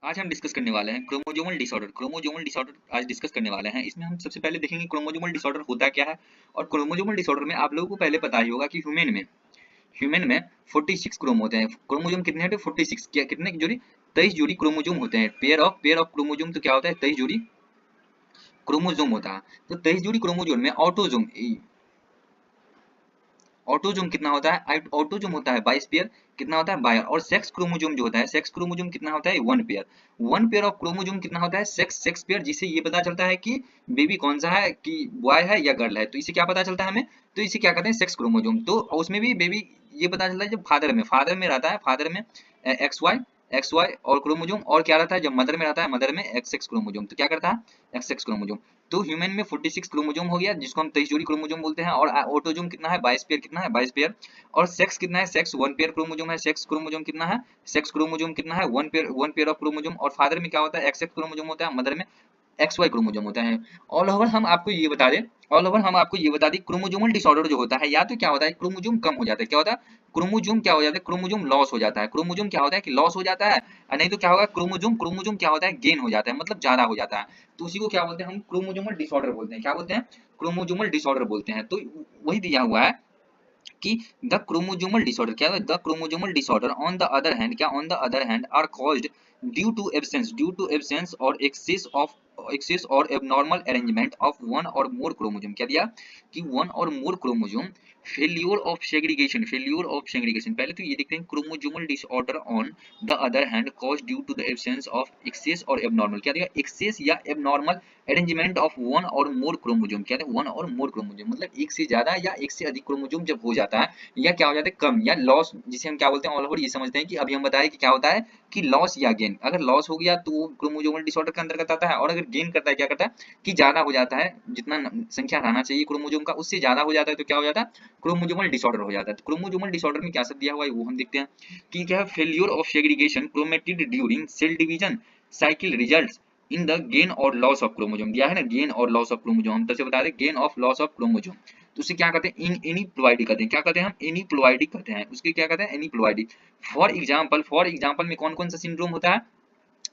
आज हम डिस्कस करने वाले हैं क्रोमोसोमल डिसऑर्डर। क्रोमोसोमल डिसऑर्डर आज डिस्कस करने वाले हैं। इसमें हम सबसे पहले देखेंगे क्रोमोसोमल डिसऑर्डर होता क्या है। और क्रोमोसोमल डिसऑर्डर में आप लोगों को पहले पता ही होगा कि ह्यूमन में 46 क्रोम होते हैं। क्रोमोसोम कितने हैं? 46। क्या कितने जोड़ी? 23 जोड़ी क्रोमोसोम होते हैं। पेयर ऑफ क्रोमोसोम तो क्या होता है? 23 जोड़ी क्रोमोसोम होता है। तो 23 जोड़ी क्रोमोसोम में ऑटोजोम कितना होता है? ऑटोजोम होता है 22 पेयर। कितना होता है? 22। और सेक्स क्रोमोजोम जो होता है, सेक्स क्रोमोजोम कितना होता है? 1 पेयर। 1 पेयर ऑफ क्रोमोजोम कितना होता है? सेक्स पेयर, जिससे ये पता चलता है कि बेबी कौन सा है, कि बॉय है या गर्ल है। तो इसे क्या पता चलता है हमें? तो इसे क्या कहते हैं? Sex chromosome. तो उसमें भी बेबी ये पता चलता है जब फादर में रहता है, फादर में एक्स वाई और क्रोमोजोम, और क्या रहता है जब मदर में रहता है, मदर में एक्स एक्स क्रोमोजोम। तो क्या करता है? X x chromosome. तो ह्यूमन में 46 क्रोमोसोम हो गया, जिसको हम 23 जोड़ी क्रोमोसोम बोलते हैं। और ऑटोजोम कितना है? 22 पेयर। कितना है? 22 पेयर। और सेक्स कितना है? सेक्स 1 पेयर क्रोमोसोम है। सेक्स क्रोमोसोम कितना है? सेक्स क्रोमोसोम कितना है? 1 पेयर ऑफ क्रोमोसोम। और फादर में क्या होता है? एक्स एक्स क्रोमोसोम होता है, मदर में एक्स वाई क्रोमोसोम होता है। ऑल ओवर हम आपको ये बता दें क्रोमोसोमल डिसऑर्डर जो होता है, या तो क्या होता है क्रोमोसोम कम हो जाता है। क्या होता है? क्रोमोसोम क्या हो जाता है? क्रोमोसोम लॉस हो जाता है। क्रोमोसोम क्या होता है कि लॉस हो जाता है। और नहीं तो क्या होगा? क्रोमोसोम क्या होता है? गेन हो जाता है, मतलब ज्यादा हो जाता है। तो उसी को क्या बोलते हैं? हम क्रोमोसोमल डिसऑर्डर बोलते हैं। क्या बोलते हैं? क्रोमोसोमल डिसऑर्डर बोलते हैं। तो वही दिया हुआ है कि द क्रोमोसोमल डिसऑर्डर। क्या है? The chromosomal disorder on the other hand, क्या on the other hand are caused due to absence or excess or abnormal arrangement of one or more chromosome. क्या दिया कि one or more chromosome. Failure of segregation. पहले तो ये देखते हैं chromosomal disorder on the other hand cause due to the absence of excess or abnormal. क्या दिया? एक्सेस या abnormal arrangement of one or more chromosome. क्या है? वन और मोर क्रोमोसोम मतलब एक से ज्यादा या एक से अधिक क्रोमोसोम जब हो जाता है, या क्या हो जाता है कम, या लॉस, जिसे हम क्या बोलते हैं ऑल ओवर ये समझते हैं कि अभी हम बताएं कि क्या होता है कि लॉस या गेन। अगर लॉस हो गया तो वो क्रोमोसोमल डिसऑर्डर के अंतर्गत आता है। और अगर गेन करता है, क्या करता है कि ज्यादा हो जाता है, जितना संख्या रहना चाहिए क्रोमोसोम का उससे ज्यादा हो जाता है, तो क्या हो जाता है? क्रोमोसोमल डिसऑर्डर हो जाता है। तो क्रोमोसोमल डिसऑर्डर में क्या सब दिया हुआ है वो हम देखते हैं कि क्या है। Failure of segregation chromatid during cell division cycle results in the gain और लॉस ऑफ क्रोमोसोम। दिया है ना, गेन और लॉस ऑफ क्रोमोसोम। हम तब से बता दें gain of loss of chromosome. तो उसे क्या कहते हैं? एनीप्लॉइडी कहते हैं। क्या कहते हैं? हम एनीप्लॉइडी कहते हैं। उसके क्या कहते हैं? एनीप्लॉइडी। फॉर एग्जांपल में कौन कौन सा सिंड्रोम होता है?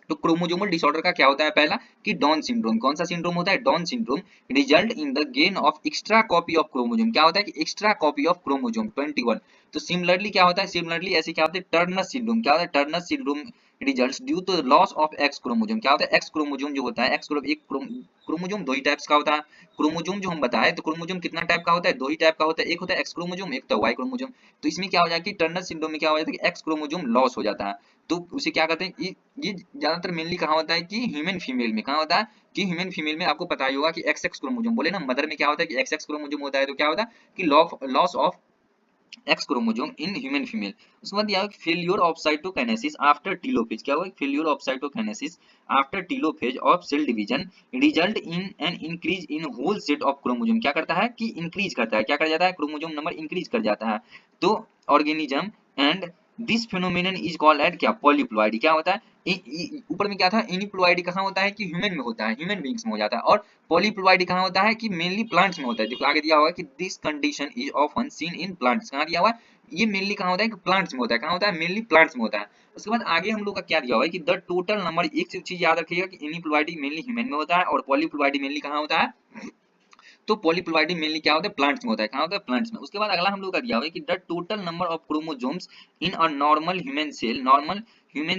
तो क्रोमोसोमल डिसऑर्डर का क्या होता है? पहला कि डॉन सिंड्रोम। कौन सा सिंड्रोम होता है? Down syndrome result in the gain of extra copy of chromosome. क्या होता है कि एक्स्ट्रा कॉपी ऑफ क्रोमोसोम 21। तो सिमिलरली क्या होता है? सिमिलरली ऐसे क्या होता है? Turner syndrome. क्या होता है? Turner syndrome results due to loss of X chromosome. क्या होता है? एक्स क्रोमोसोम जो होता है, क्रोमोसोम दो ही टाइप्स का होता है। क्रोमोसोम जो हम बताए तो क्रोमोसोम कितना टाइप का होता है? दो ही टाइप का होता है। एक होता है एक्स क्रोमोसोम, एक होता है वाई क्रोमोसोम। तो इसमें क्या हो जाएगा कि टर्नर सिंड्रोम में क्या हो जाता है कि एक्स क्रोमोसोम लॉस हो जाता है। तो उसे क्या कहते हैं? ये ज्यादातर मेनली कहाँ होता है कि ह्यूमन फीमेल में। कहाँ होता है कि ह्यूमन फीमेल में आपको पता ही होगा कि एक्स एक्स क्रोमोसोम बोले ना, मदर में क्या होता है कि एक्स एक्स क्रोमोसोम होता है। तो क्या होता है कि loss of X chromosome in human female. उसके बाद यह failure of cytokinesis after telophase. क्या हुआ? Failure of cytokinesis after telophase of cell division result in an increase in whole set of chromosome. क्या करता है कि इंक्रीज करता है। क्या कर जाता है? क्रोमोसोम नंबर इंक्रीज कर जाता है। तो organism and this phenomenon is called eight क्या? पॉलीप्लॉइडी। क्या होता है? ऊपर में क्या था? इनिप्लॉइडी कहाँ होता है कि ह्यूमन में होता है, ह्यूमन बींग्स में हो जाता है। और पॉलीप्लॉइडी कहाँ होता है कि मेनली प्लांट्स में होता है। देखो आगे दिया हुआ है कि this condition is often seen in plants. कहाँ दिया हुआ है? ये मेनली कहाँ होता है कि प्लांट्स में होता है। कहाँ होता है? मेनली प्लांट्स में होता है। उसके बाद आगे हम लोग का क्या दिया हुआ है कि द टोटल नंबर। एक चीज याद रखिएगा कि इनिप्लॉइडी मेनली ह्यूमन में होता है और पॉलीप्लॉइडी मेनली कहाँ होता है? तो पॉलीप्लॉइडी मेनली क्या होता है? प्लांट्स में होता है। कहाँ होता है? प्लांट्स में। उसके बाद अगला हम लोग का दिया हुआ है कि the total number of chromosomes in a normal human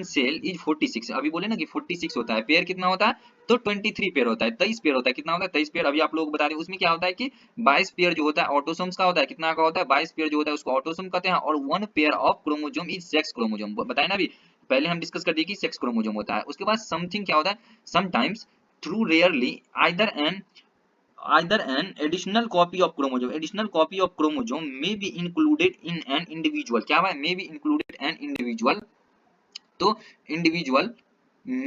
cell is 46। अभी बोले ना कि 46 होता है। पेयर कितना होता है? तो 23 पेयर होता है, 23 पेयर होता है। कितना होता है? 23 पेयर। अभी आप लोग बता रहे उसमें क्या होता है कि 22 पेयर जो होता है ऑटोसोम्स का होता है। कितना का होता है? 22 पेयर जो होता है उसको ऑटोसोम कहते हैं। और 1 pair of chromosome is sex chromosome. बताए ना अभी, पहले हम डिस्कस कर दिए कि सेक्स क्रोमोसोम होता है। उसके बाद समथिंग क्या होता है? Sometimes through rarely either an additional copy of chromosome may be included in an individual। क्या है? may be included an individual। तो individual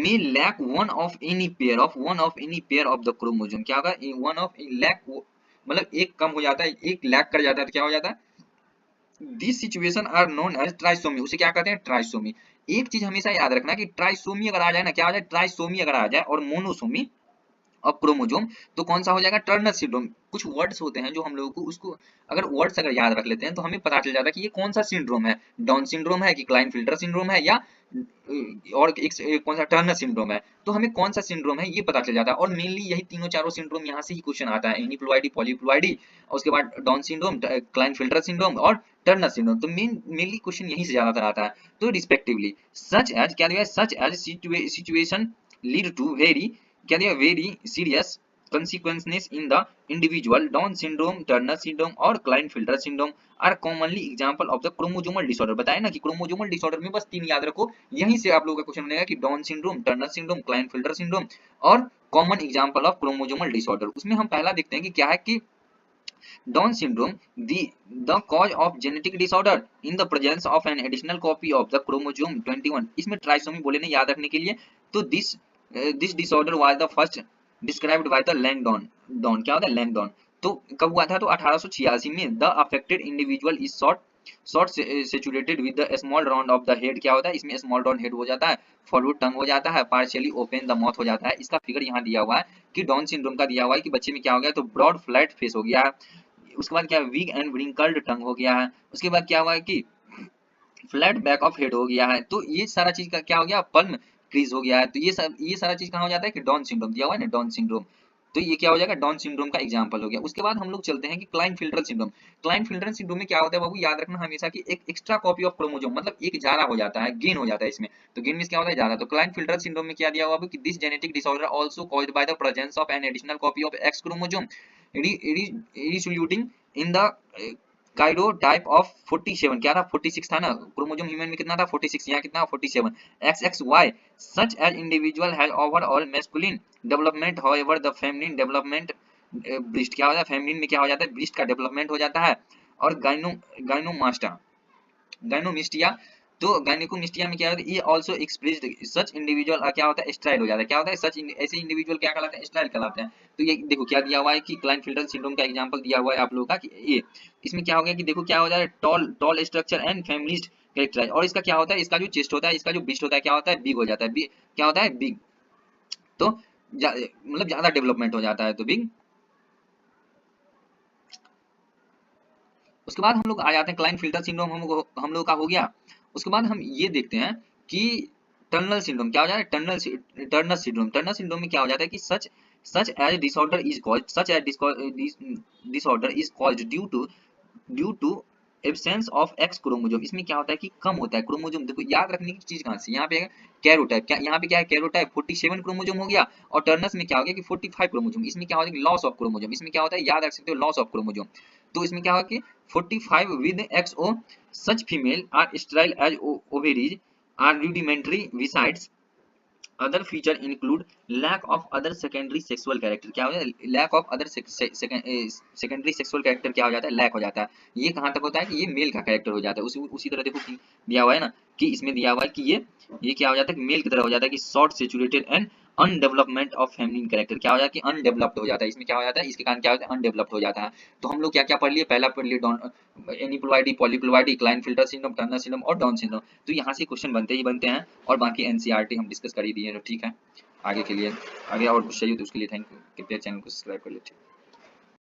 may lack one of any pair of the chromosome। क्या होगा? one of lack मतलब एक कम हो जाता है, एक लैक कर जाता है। तो क्या हो जाता है? This situation are known as trisomy. उसे क्या कहते हैं? ट्राइसोमी। एक चीज हमेशा याद रखना कि ट्राइसोमी अगर आ जाए ना, क्या आ जाए? ट्राइसोमी अगर आ जाए और मोनोसोमी ऑफ क्रोमोजोम, तो कौन सा हो जाएगा, टर्नर सिंड्रोम। कुछ वर्ड्स होते हैं जो हम लोगों को उसको अगर वर्ड्स अगर याद रख लेते हैं तो हमें पता चल जाता है कि ये कौन सा सिंड्रोम है, डाउन सिंड्रोम है कि क्लाइनफिल्टर सिंड्रोम है, या और एक कौन सा टर्नर सिंड्रोम है। तो हमें कौन सा सिंड्रोम है ये पता चल जाता है, और मेनली यही तीनों चारों सिंड्रोम यहाँ से ही क्वेश्चन आता है, एनीप्लॉइडी, पॉलीप्लॉइडी, और उसके बाद डाउन सिंड्रोम, क्लाइनफिल्टर सिंड्रोम और टर्नर सिंड्रोम। तो मेनली क्वेश्चन यहीं से ज्यादातर आता है। तो रिस्पेक्टिवली सच एज क्या दिया है, such as situation lead to very क्या दिया, very serious consequences in the individual. Down syndrome, Turner syndrome और Klinefelter syndrome are commonly example of the chromosomal disorder। बताया ना कि chromosomal disorder में बस तीन याद रखो, यहीं से आप लोगों का क्वेश्चन बनेगा कि Down syndrome, Turner syndrome, Klinefelter syndrome और common example of chromosomal disorder. उसमें हम पहला देखते हैं कि क्या है कि Down syndrome, the cause of genetic disorder in the presence of an additional copy of the chromosome 21। इसमें ट्राइसोमी बोले ना याद रखने के लिए, तो this disorder was the first described by the Langdon। Down क्या होता है, लैंगडॉन। तो कब हुआ था, तो 1886 में। The affected individual is short saturated with the small round of the head. क्या होता है, इसमें स्मॉल राउंड हेड हो जाता है, फॉरवर्ड टंग हो जाता है, पार्शियली ओपन द माउथ हो जाता है। इसका फिगर यहाँ दिया हुआ है कि डाउन सिंड्रोम का दिया हुआ है कि बच्चे में क्या हो गया, तो ब्रॉड फ्लैट फेस हो गया है। उसके बाद क्या, वीक एंड व्रिंकल्ड टंग हो गया है। उसके बाद क्या हुआ है कि फ्लैट बैक ऑफ हेड हो गया है। तो ये सारा चीज का क्या हो गया, पल्म क्रीज हो गया है। तो ये सारा चीज कहाँ हो जाता है कि डाउन सिंड्रोम दिया हुआ है ना, डाउन सिंड्रोम। तो ये क्या हो जाएगा, डाउन सिंड्रोम का एग्जांपल हो गया। उसके बाद हम लोग चलते हैं कि क्लाइनफिल्टर सिंड्रोम। क्लाइनफिल्टर सिंड्रोम में क्या होता है बाबू, याद रखना हमेशा कि एक एक्स्ट्रा कॉपी ऑफ क्रोमोसोम, मतलब एक ज्यादा हो जाता है, गेन हो जाता है इसमें। तो गेन मींस क्या होता है, ज्यादा। तो क्लाइनफिल्टर सिंड्रोम में क्या दिया हुआ है कि this genetic disorder also caused by the presence of an additional copy of X chromosome resulting in the karyotype of 47। क्या था, 46 था ना, क्रोमोसोम ह्यूमन में कितना था, 46, यहाँ कितना, 47। XXY such as individual has overall masculine development, however the feminine development breast क्या होता है, फेमिनिन में क्या हो जाता है, ब्रिस्ट का डेवलपमेंट हो जाता है। और गाइनोमिस्टिया, तो गाइनेकोमिस्टिया में क्या होता है, ये आल्सो एक्सप्रेस्ड सच इंडिविजुअल क्या होता है, स्ट्राइल हो जाता है। क्या होता है, सच ऐसे इंडिविजुअल क्या कहलाते हैं, स्ट्राइल कहलाते हैं। तो ये देखो क्या दिया हुआ है कि क्लाइनफिल्टर सिंड्रोम का एग्जांपल दिया हुआ है आप लोगों का कि ये इसमें क्या हो गया कि देखो क्या हो जाता है, tall tall structure and feminist characterise. और इसका क्या होता है, इसका जो चेस्ट होता है, इसका जो ब्रिस्ट होता है, क्या होता है, बिग हो जाता है। क्या होता है, बिग। तो मतलब ज्यादा डेवलपमेंट हो जाता है, तो बिग। उसके बाद हम लोग आ जाते हैं क्लाइनफिल्टर सिंड्रोम, हम लोग का हो गया। उसके बाद हम ये देखते हैं कि टर्नर सिंड्रोम क्या हो जाता है, टर्नर सिंड्रोम। टर्नर सिंड्रोम में क्या हो जाता है कि such as disorder is called, such as disorder is called due to absence of X chromosome. इसमें क्या होता है कि कम होता है क्रोमोसोम। देखो याद रखने की चीज कहां से, यहाँ पे कैरोटाइप, क्या यहाँ पे क्या है, कैरोटाइप 47 क्रोमोसोम हो गया। और टर्नर्स में क्या हो गया कि 45 क्रोमोसोम। इसमें क्या होता है, लॉस ऑफ क्रोमोसोम। इसमें क्या होता है, याद रख सकते हो, लॉस ऑफ क्रोमोसोम। तो इसमें क्या होगा कि 45 with XO such female are sterile as ovaries are rudimentary besides other feature include lack of other secondary sexual character। क्या हो जाता है, lack of other secondary sexual character क्या हो जाता है, lack हो जाता है। ये कहाँ तक होता है कि ये मेल का कैरेक्टर हो जाता है। उसी तरह देखो कि दिया हुआ है ना कि इसमें दिया हुआ है कि ये क्या हो जाता है, मेल की तरह हो जाता है कि short saturated and undevelopment of feminine character. क्या हो जाता है कि अनडेवलप्ड हो जाता है। इसमें क्या हो जाता है, इसके कारण क्या होता है, अनडेवलप्ड हो जाता है। तो हम लोग क्या क्या पढ़ लिए, पहला पढ़ लिए एनीप्लॉइडी, पॉलीप्लॉइडी, क्लाइनफिल्टर सिंड्रोम, टर्नर सिंड्रोम और डाउन सिंड्रोम। तो यहाँ से क्वेश्चन बनते ही बनते हैं, और बाकी एनसीईआरटी हम डिस्कस कर ही दिए हैं। तो ठीक है, आगे के लिए आगे और कुछ चाहिए तो उसके लिए थैंक यू, कृपया चैनल को सब्सक्राइब कर लीजिए।